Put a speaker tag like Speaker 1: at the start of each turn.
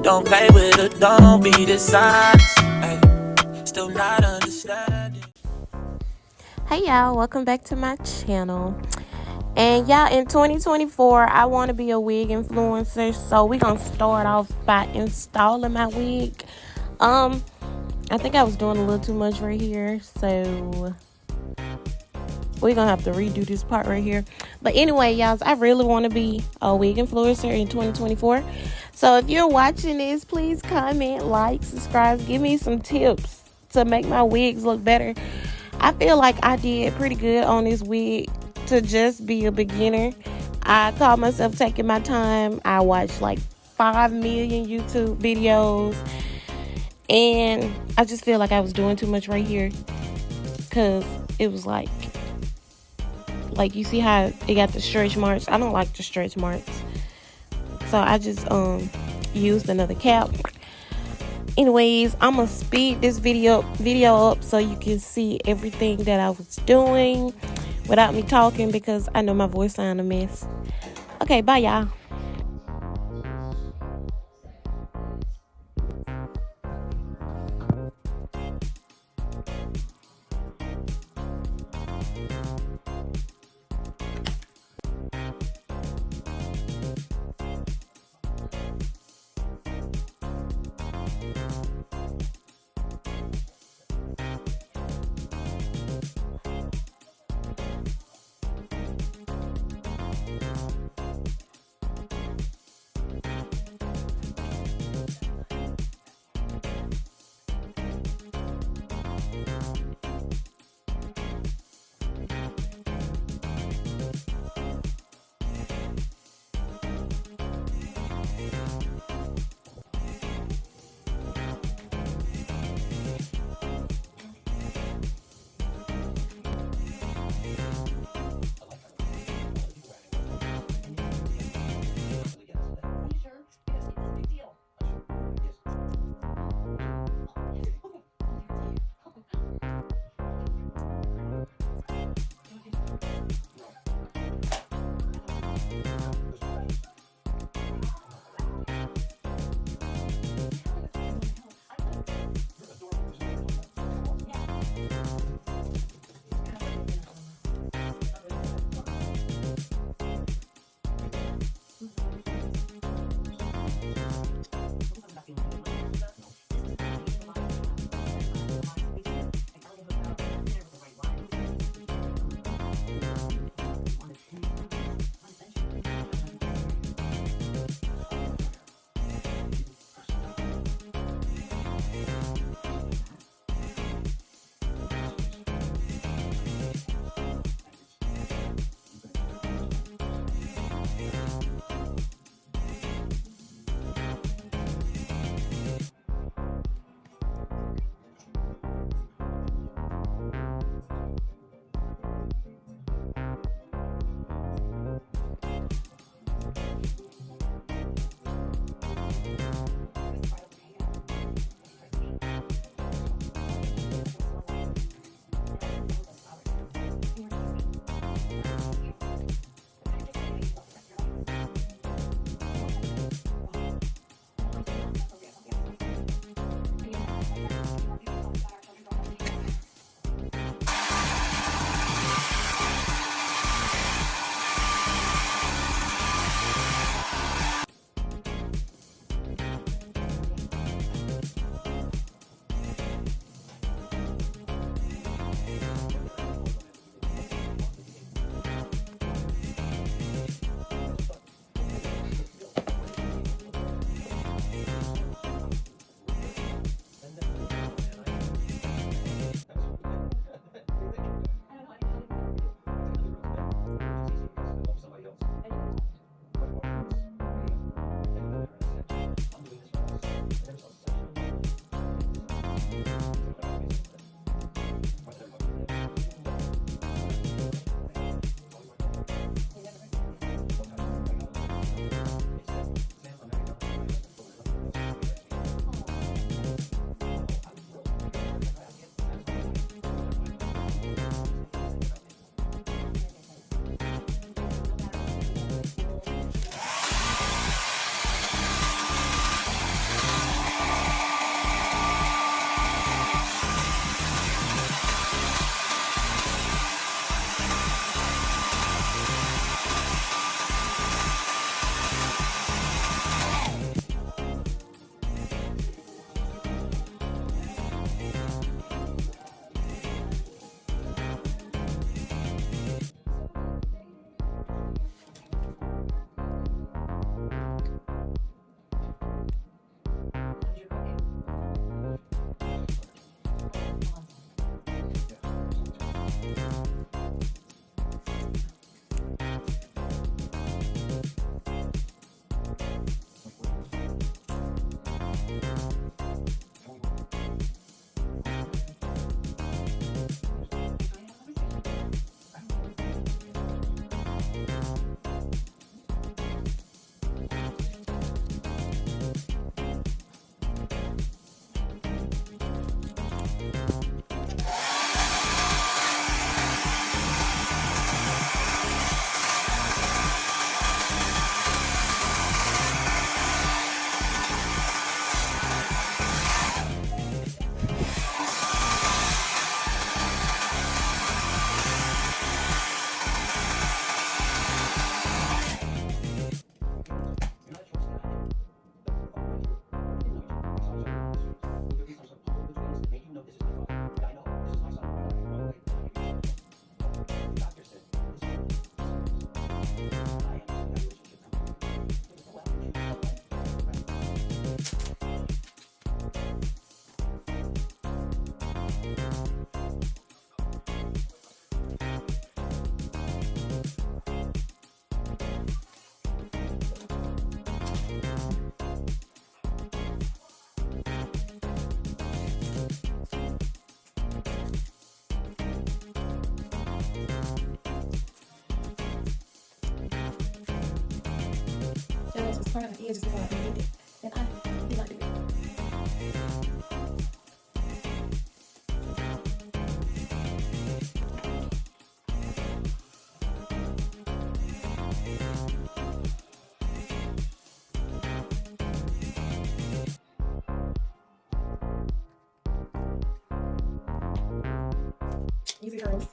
Speaker 1: Don't play with it, don't be dishonest. Ay, still not understanding.
Speaker 2: Hey y'all, welcome back to my channel. And y'all, in 2024, I want to be a wig influencer. So we're gonna start off by installing my wig. I think I was doing a little too much right here, so we're gonna have to redo this part right here. But anyway, y'all, I really want to be a wig influencer in 2024. So if you're watching this, please comment, like, subscribe, give me some tips to make my wigs look better. I feel like I did pretty good on this wig to just be a beginner. I call myself taking my time. I watched like 5 million YouTube videos, and I just feel like I was doing too much right here, because it was like you see how it got the stretch marks. I don't like the stretch marks, so I just used another cap. Anyways, I'm gonna speed this video up so you can see everything that I was doing without me talking, because I know my voice sound a mess. Okay, bye y'all.
Speaker 3: this part of the edges before I can get it. And I did not do it. Easy curls.